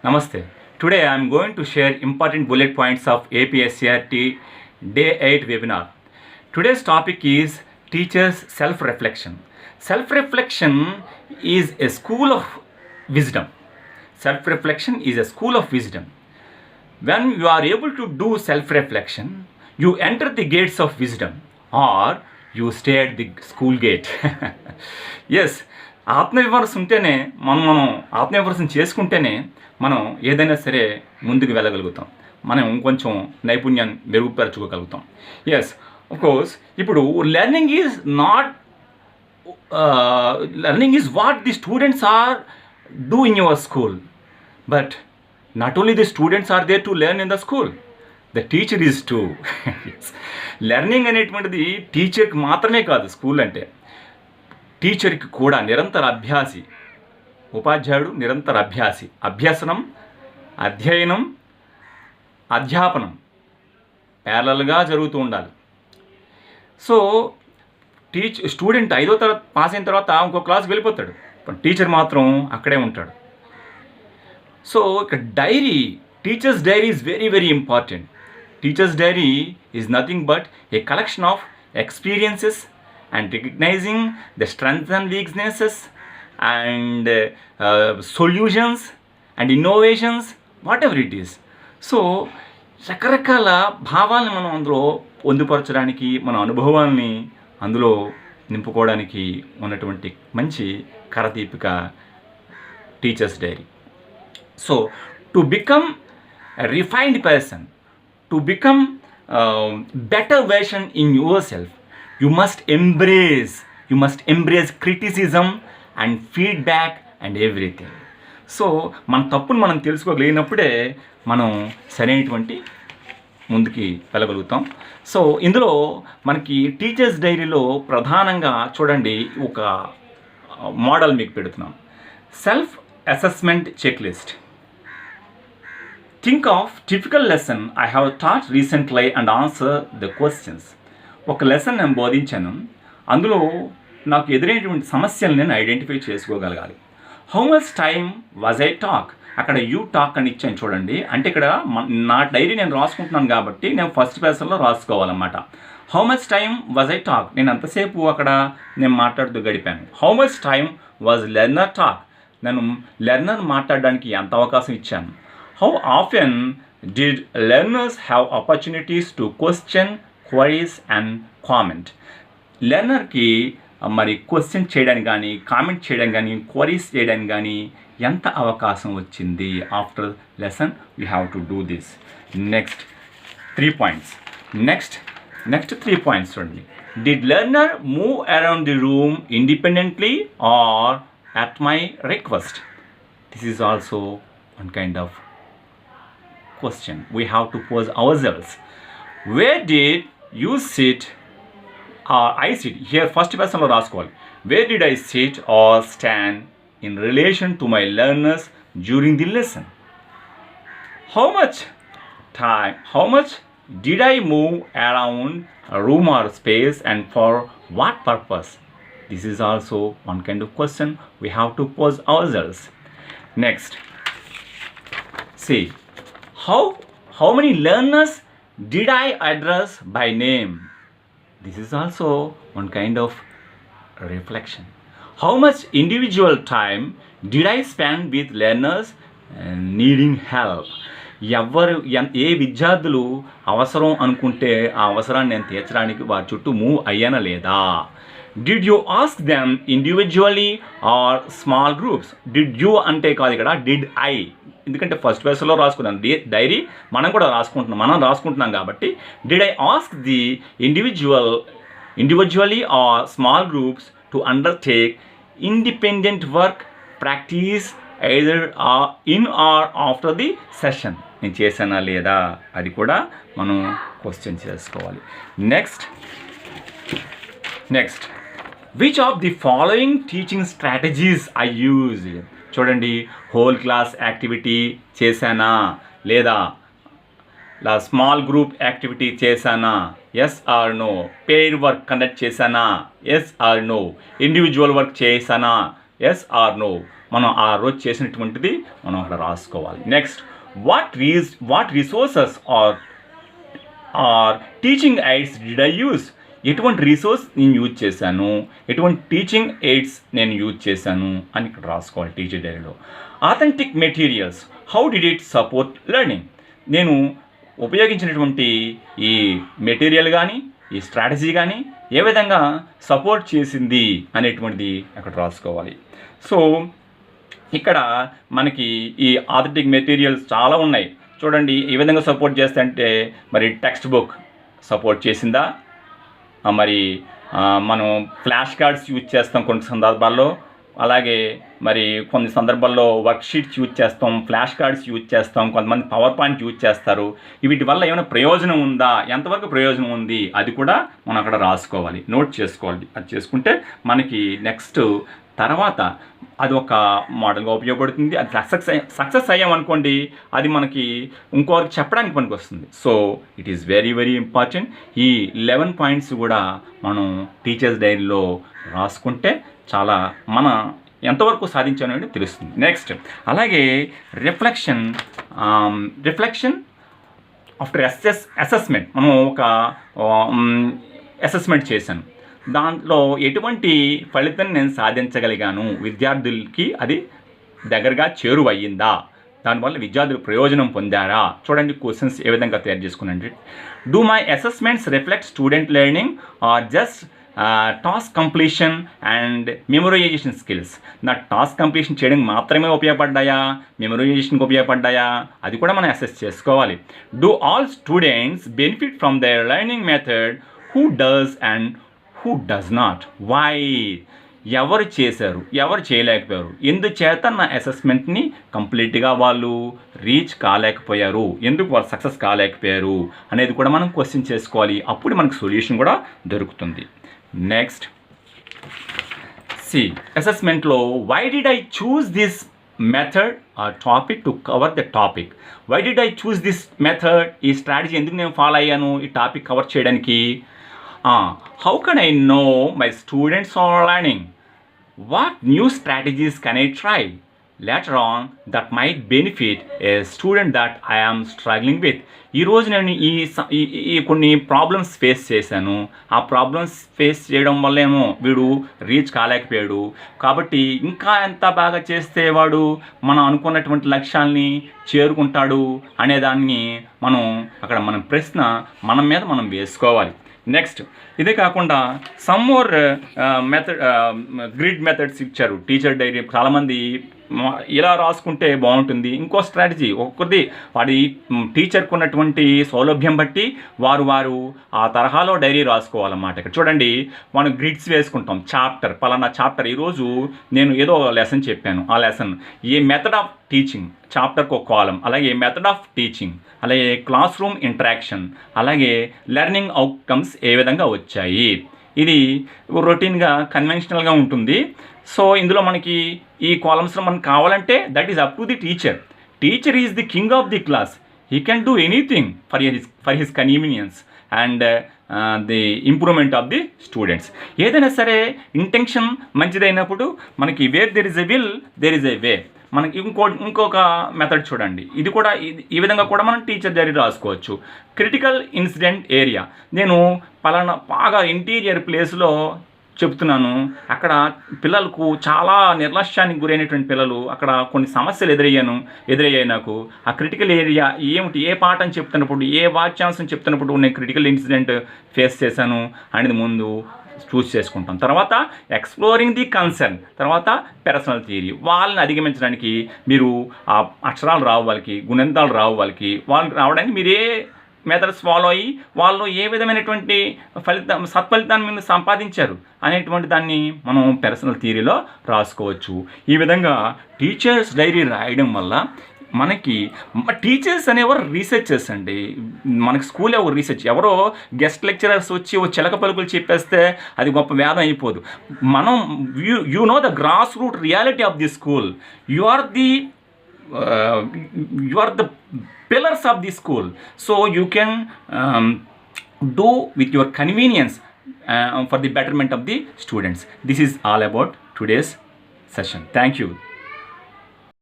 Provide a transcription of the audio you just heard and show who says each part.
Speaker 1: Namaste. Today I am going to share important bullet points of APSCRT Day 8 webinar. Today's topic is teachers' self-reflection. Self-reflection is a school of wisdom. Self-reflection is a school of wisdom. When you are able to do self-reflection, you enter the gates of wisdom or you stay at the school gate. Yes, ఆత్మవిమర్శ ఉంటేనే మనం ఆత్మవిమర్శం చేసుకుంటేనే మనం ఏదైనా సరే ముందుకు వెళ్ళగలుగుతాం, మనం కొంచెం నైపుణ్యాన్ని మెరుగుపరచుకోగలుగుతాం. ఎస్, కోర్స్ ఇప్పుడు learning is what the students are do in your school, but not only the students are there to learn in the school, the teacher is too. Learning అనేటువంటిది టీచర్కి మాత్రమే కాదు. స్కూల్ అంటే టీచర్కి కూడా నిరంతర అభ్యాసి, ఉపాధ్యాయుడు నిరంతర అభ్యాసి. అభ్యసనం, అధ్యయనం, అధ్యాపనం ప్యారలల్గా జరుగుతూ ఉండాలి. సో స్టూడెంట్ 5వ తరగతి పాస్ అయిన తర్వాత ఇంకో క్లాస్కి వెళ్ళిపోతాడు, టీచర్ మాత్రం అక్కడే ఉంటాడు. సో ఇక్కడ teacher's diary is very very important. Teacher's diary is nothing but a collection of experiences and recognizing the strengths and weaknesses and solutions and innovations, whatever it is. So రకరకాల భావాలను మనం అందులో పొందుపరచడానికి, మన అనుభవాల్ని అందులో నింపుకోవడానికి ఉన్నటువంటి మంచి కరదీపిక teachers diary. So to become a refined person, to become better version in yourself, you must embrace criticism and feedback and everything. So మన తప్పును మనం తెలుసుకోగలిగినప్పుడే మనం సరైనటువంటి ముందుకి వెళ్ళగలుగుతాం. సో ఇందులో మనకి టీచర్స్ డైరీలో ప్రధానంగా చూడండి, ఒక మోడల్ మీకు పెడుతున్నాం. Self assessment check list. Think of typical lesson I have taught recently and answer the questions. ఒక లెసన్ నేను బోధించాను, అందులో నాకు ఎదురైనటువంటి సమస్యలు నేను ఐడెంటిఫై చేసుకోగలగాలి. How much time was I talk, అక్కడ యూ టాక్ అని ఇచ్చాను చూడండి. అంటే ఇక్కడ నా డైరీ నేను రాసుకుంటున్నాను కాబట్టి నేను ఫస్ట్ పర్సన్లో రాసుకోవాలన్నమాట. How much time was I talk, నేను అంతసేపు అక్కడ నేను మాట్లాడుతూ గడిపాను. How much time was learner talk, నేను లెర్నర్ మాట్లాడడానికి ఎంత అవకాశం ఇచ్చాను. How often did learners have opportunities to question, queries and comment? లెర్నర్కి మరి క్వశ్చన్ చేయడానికి కానీ, కామెంట్ చేయడానికి కానీ, క్వరీస్ చేయడానికి కానీ ఎంత అవకాశం వచ్చింది. After lesson you have to do this. Next 3 points. Next 3 points చూడండి. Did learner move around the room independently or at my request? This is also one kind of question we have to pose ourselves. Where did you sit or I sit? Here first person lo raskoవాలి. Where did I sit or stand in relation to my learners during the lesson? How much did I move around a room or space and for what purpose? This is also one kind of question we have to pose ourselves. Next, see, how many learners did I address by name? This is also one kind of reflection. How much individual time did I spend with learners needing help? ఏ విద్యార్థులు అవసరం అనుకుంటే ఆ అవసరాన్ని నేను తీర్చడానికి వారి చుట్టూ move అయ్యానా లేదా. Did you ask them individually or small groups. Did you అంటే కాదు ఇక్కడ, డిడ్ ఐ, ఎందుకంటే ఫస్ట్ పర్సన్లో రాసుకున్నాను. డైరీ మనం కూడా రాసుకుంటున్నాం కాబట్టి did I ask the individually or small groups to undertake independent work practice either in or after the session. నేను చేశానా లేదా అది కూడా మనం క్వశ్చన్ చేసుకోవాలి. Next which of the following teaching strategies I use. చూడండి, హోల్ క్లాస్ యాక్టివిటీ చేశానా లేదా, స్మాల్ గ్రూప్ యాక్టివిటీ చేశానా, yes or no. Pair work conduct చేశానా, yes or no. Individual work చేశానా, ఎస్ ఆర్ నో. మనం ఆ రోజు చేసినటువంటిది మనం అక్కడ రాసుకోవాలి. Next, what resources or teaching aids did I use? ఎటువంటి రిసోర్స్ నేను యూజ్ చేశాను, ఎటువంటి టీచింగ్ ఎయిడ్స్ నేను యూజ్ చేశాను అని ఇక్కడ రాసుకోవాలి టీచర్ డైరీలో. Authentic materials, how did it support learning? నేను ఉపయోగించినటువంటి ఈ మెటీరియల్ కానీ ఈ స్ట్రాటజీ కానీ ఏ విధంగా సపోర్ట్ చేసింది అనేటువంటిది అక్కడ రాసుకోవాలి. సో ఇక్కడ మనకి ఈ ఆథెంటిక్ మెటీరియల్స్ చాలా ఉన్నాయి చూడండి. ఏ విధంగా సపోర్ట్ చేస్తాయంటే, మరి టెక్స్ట్ బుక్ సపోర్ట్ చేసిందా, మరి మనం ఫ్లాష్ కార్డ్స్ యూజ్ చేస్తాం కొన్ని సందర్భాల్లో, అలాగే మరి కొన్ని సందర్భాల్లో వర్క్షీట్స్ యూజ్ చేస్తాం, ఫ్లాష్ కార్డ్స్ యూజ్ చేస్తాం, కొంతమంది పవర్ పాయింట్ యూజ్ చేస్తారు. వీటి వల్ల ఏమైనా ప్రయోజనం ఉందా, ఎంతవరకు ప్రయోజనం ఉంది, అది కూడా మనం అక్కడ రాసుకోవాలి, నోట్ చేసుకోవాలి. అది చేసుకుంటే మనకి నెక్స్ట్ తర్వాత అది ఒక మోడల్గా ఉపయోగపడుతుంది. అది సక్సెస్ అయ్యామనుకోండి, అది మనకి ఇంకోరికి చెప్పడానికి పనికి వస్తుంది. So it is very very important. ఈ 11 పాయింట్స్ కూడా మనం టీచర్స్ డైరీలో రాసుకుంటే చాలా మన ఎంతవరకు సాధించాను అనేది తెలుస్తుంది. నెక్స్ట్, అలాగే రిఫ్లెక్షన్ ఆఫ్టర్ అసెస్మెంట్. మనం ఒక అసెస్మెంట్ చేశాను, దాంట్లో ఎటువంటి ఫలితం నేను సాధించగలిగాను, విద్యార్థులకి అది దగ్గరగా చేరువయ్యిందా, దానివల్ల విద్యార్థులు ప్రయోజనం పొందారా? చూడండి క్వశ్చన్స్ ఏ విధంగా తయారు చేసుకున్నాండి. Do my assessments reflect student learning or just task completion and memorisation skills? నా టాస్క్ కంప్లీషన్ చేయడానికి మాత్రమే ఉపయోగపడ్డాయా, మెమొరైజేషన్కి ఉపయోగపడ్డాయా, అది కూడా మనం అసెస్ చేసుకోవాలి. Do all students benefit from their learning method? Who does and who does not? Why? ఎవరు చేశారు, ఎవరు చేయలేకపోయారు, ఎందుచేత నా అసెస్మెంట్ని కంప్లీట్గా వాళ్ళు రీచ్ కాలేకపోయారు, ఎందుకు వాళ్ళు సక్సెస్ కాలేకపోయారు అనేది కూడా మనం క్వశ్చన్ చేసుకోవాలి. అప్పుడు మనకు సొల్యూషన్ కూడా దొరుకుతుంది. నెక్స్ట్, అసెస్మెంట్లో why did I choose this method or topic to cover the topic? Why did I choose this method? ఈ స్ట్రాటజీ ఎందుకు నేను ఫాలో అయ్యాను ఈ టాపిక్ కవర్ చేయడానికి? How can I know my students are learning? What new strategies can I try later on that might benefit a student that I am struggling with? ఈరోజు నేను ఈ కొన్ని ప్రాబ్లమ్స్ ఫేస్ చేశాను, ఆ problems face చేయడం వల్ల ఏమో వీడు రీచ్ కాలేకపోయాడు, కాబట్టి ఇంకా ఎంత బాగా చేస్తే వాడు మనం అనుకున్నటువంటి లక్ష్యాల్ని చేరుకుంటాడు అనేదాన్ని మనం ప్రశ్న మన మీద మనం వేసుకోవాలి. నెక్స్ట్, ఇదే కాకుండా సమ్ మోర్ గ్రిడ్ మెథడ్స్ ఇచ్చారు టీచర్ డైరీ. చాలామంది ఇలా రాసుకుంటే బాగుంటుంది, ఇంకో స్ట్రాటజీ ఒక్కొక్కరిది వాడి టీచర్కి ఉన్నటువంటి సౌలభ్యం బట్టి వారు ఆ తరహాలో డైరీ రాసుకోవాలన్నమాట. ఇక్కడ చూడండి, మనం గ్రిడ్స్ వేసుకుంటాం. పలానా చాప్టర్, ఈరోజు నేను ఏదో లెసన్ చెప్పాను, ఆ లెసన్ ఏ మెథడ్ ఆఫ్ టీచింగ్, చాప్టర్కి ఒక కాలం, అలాగే మెథడ్ ఆఫ్ టీచింగ్, అలాగే క్లాస్ రూమ్ ఇంటరాక్షన్, అలాగే లెర్నింగ్ అవుట్కమ్స్ ఏ విధంగా వచ్చాయి. ఇది రొటీన్గా కన్వెన్షనల్గా ఉంటుంది. సో ఇందులో మనకి ఈ కాలమ్స్లో మనకు కావాలంటే that is up to the teacher is the king of the class. He can do anything for his convenience and the improvement of the students. ఏదైనా సరే ఇంటెన్షన్ మంచిదైనప్పుడు మనకి where there is a will there is a way. మనకి ఇంకొక method చూడండి, ఇది కూడా ఈ విధంగా కూడా మనం టీచర్ డైరీ రాసుకోవచ్చు. క్రిటికల్ ఇన్సిడెంట్ ఏరియా, నేను పలానా బాగా ఇంటీరియర్ ప్లేస్లో చెప్తున్నాను, అక్కడ పిల్లలకు చాలా నిర్లక్ష్యానికి గురైనటువంటి పిల్లలు, అక్కడ కొన్ని సమస్యలు ఎదురయ్యాయి నాకు. ఆ క్రిటికల్ ఏరియా ఏమిటి, ఏ పాఠం చెప్తున్నప్పుడు, ఏ వాక్యాంశం చెప్తున్నప్పుడు నేను క్రిటికల్ ఇన్సిడెంట్ ఫేస్ చేశాను అనేది ముందు చూస్ చేసుకుంటాం. తర్వాత ఎక్స్ప్లోరింగ్ ది కన్సర్న్, తర్వాత పర్సనల్ థియరీ. వాళ్ళని అధిగమించడానికి మీరు ఆ అక్షరాలు రావు వాళ్ళకి, గుణింతాలు రావు వాళ్ళకి, వాళ్ళు రావడానికి మీరు ఏ మెథడ్స్ ఫాలో అయ్యి వాళ్ళు ఏ విధమైనటువంటి సత్ఫలితాన్ని మీరు సంపాదించారు అనేటువంటి దాన్ని మనం పర్సనల్ థియరీలో రాసుకోవచ్చు. ఈ విధంగా టీచర్స్ డైరీ రాయడం వల్ల మనకి టీచర్స్ అనేవారు రీసెర్చర్స్ అండి. మనకి స్కూల్ ఎవరు రీసెర్చ్, ఎవరో గెస్ట్ లెక్చరర్స్ వచ్చి ఓ చిలక పలుకులు చెప్పేస్తే అది గొప్ప వేదం అయిపోదు. మనం you know the grass root reality of the school. You are the pillars of the school, so you can do with your convenience for the betterment of the students. This is all about today's session. Thank you.